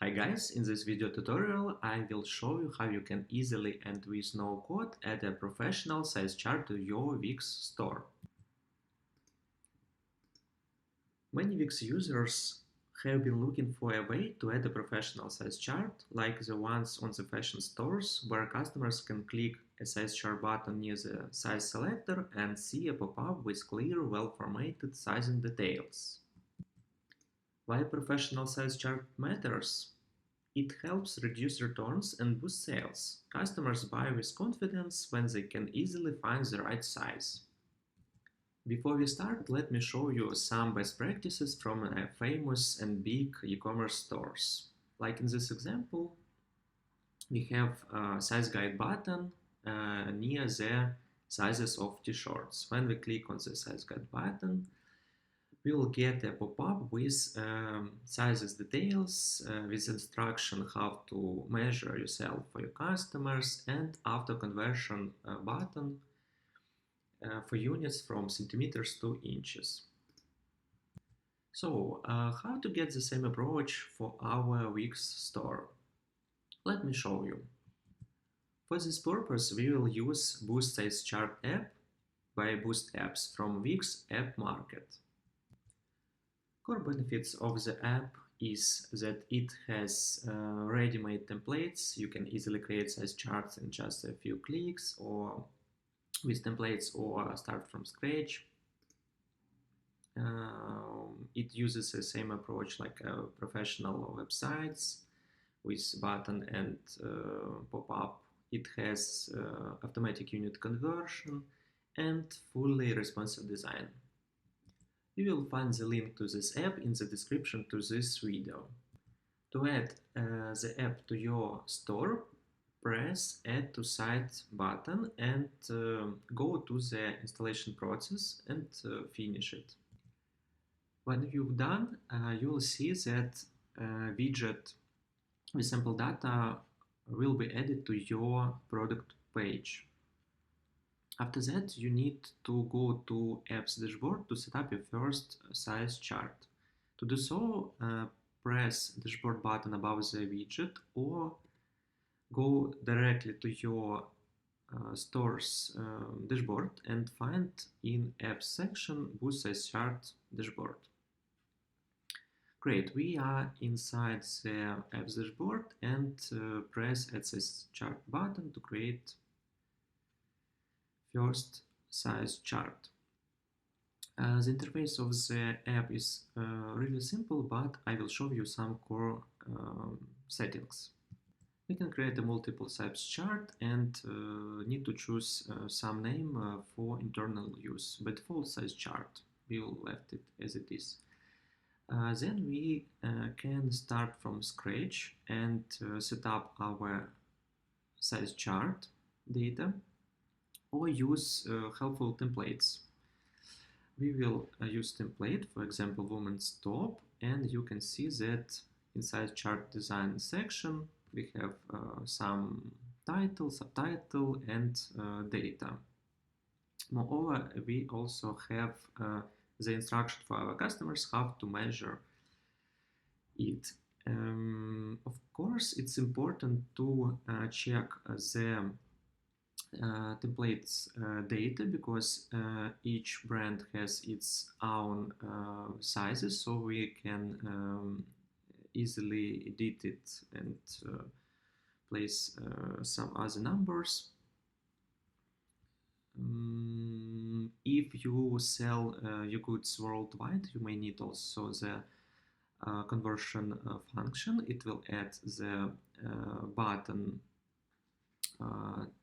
Hi guys, in this video tutorial I will show you how you can easily and with no code add a professional size chart to your Wix store. Many Wix users have been looking for a way to add a professional size chart like the ones on the fashion stores where customers can click a size chart button near the size selector and see a pop-up with clear, well-formatted sizing details. Why professional size chart matters? It helps reduce returns and boost sales. Customers buy with confidence when they can easily find the right size. Before we start, let me show you some best practices from famous and big e-commerce stores. Like in this example, we have a size guide button near the sizes of t-shirts. When we click on the size guide button, we will get a pop-up with sizes details, with instruction how to measure yourself for your customers, and auto conversion button for units from centimeters to inches. So, how to get the same approach for our Wix store? Let me show you. For this purpose, we will use Boost Size Chart app by Boost Apps from Wix App Market. Core benefits of the app is that it has ready-made templates. You can easily create size charts in just a few clicks or with templates or start from scratch. It uses the same approach like professional websites with button and pop-up. It has automatic unit conversion and fully responsive design. You will find the link to this app in the description to this video. To add the app to your store, press Add to Site button and go to the installation process and finish it. When you've done, you will see that widget with sample data will be added to your product page. After that, you need to go to Apps dashboard to set up your first size chart. To do so, press Dashboard button above the widget or go directly to your store's dashboard and find in Apps section Boost Size Chart dashboard. Great, we are inside the Apps dashboard and press Add Size Chart button to create first size chart. The interface of the app is really simple, but I will show you some core settings. We can create a multiple size chart and need to choose some name for internal use. By default, size chart. We will left it as it is. Then we can start from scratch and set up our size chart data or use helpful templates. We will use template, for example, women's top, and you can see that inside chart design section we have some title, subtitle, and data. Moreover, we also have the instruction for our customers how to measure it. Of course, it's important to check the templates data because each brand has its own sizes, so we can easily edit it and place some other numbers. If you sell your goods worldwide, you may need also the conversion function. It will add the button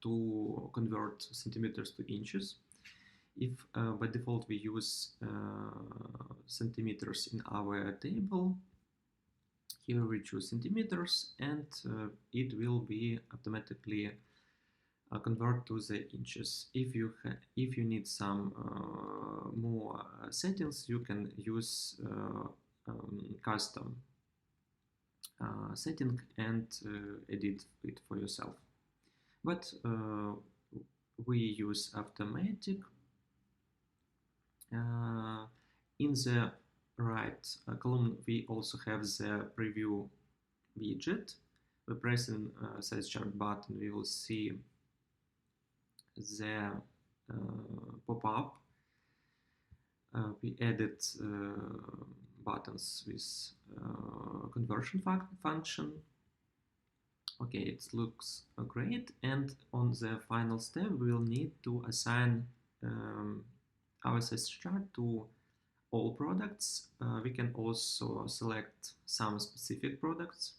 to convert centimeters to inches. If by default we use centimeters in our table, here we choose centimeters and it will be automatically convert to the inches. If you need some more settings, you can use custom setting and edit it for yourself. But we use automatic. In the right column we also have the preview widget. By pressing size chart button, we will see the pop-up. We added buttons with conversion function. Okay, it looks great, and on the final step we will need to assign our size chart to all products. We can also select some specific products.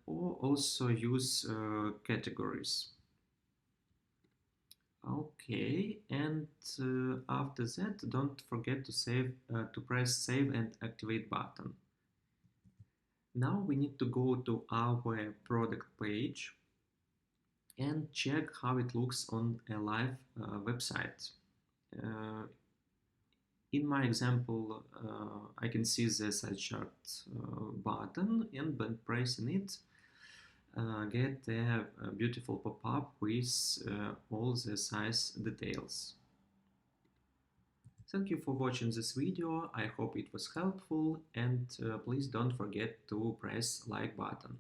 Or also use categories. Okay, and after that, don't forget to press save and activate button. Now we need to go to our product page and check how it looks on a live website. In my example, I can see the size chart button, and when pressing it, get a beautiful pop-up with all the size details. Thank you for watching this video. I hope it was helpful, and please don't forget to press like button.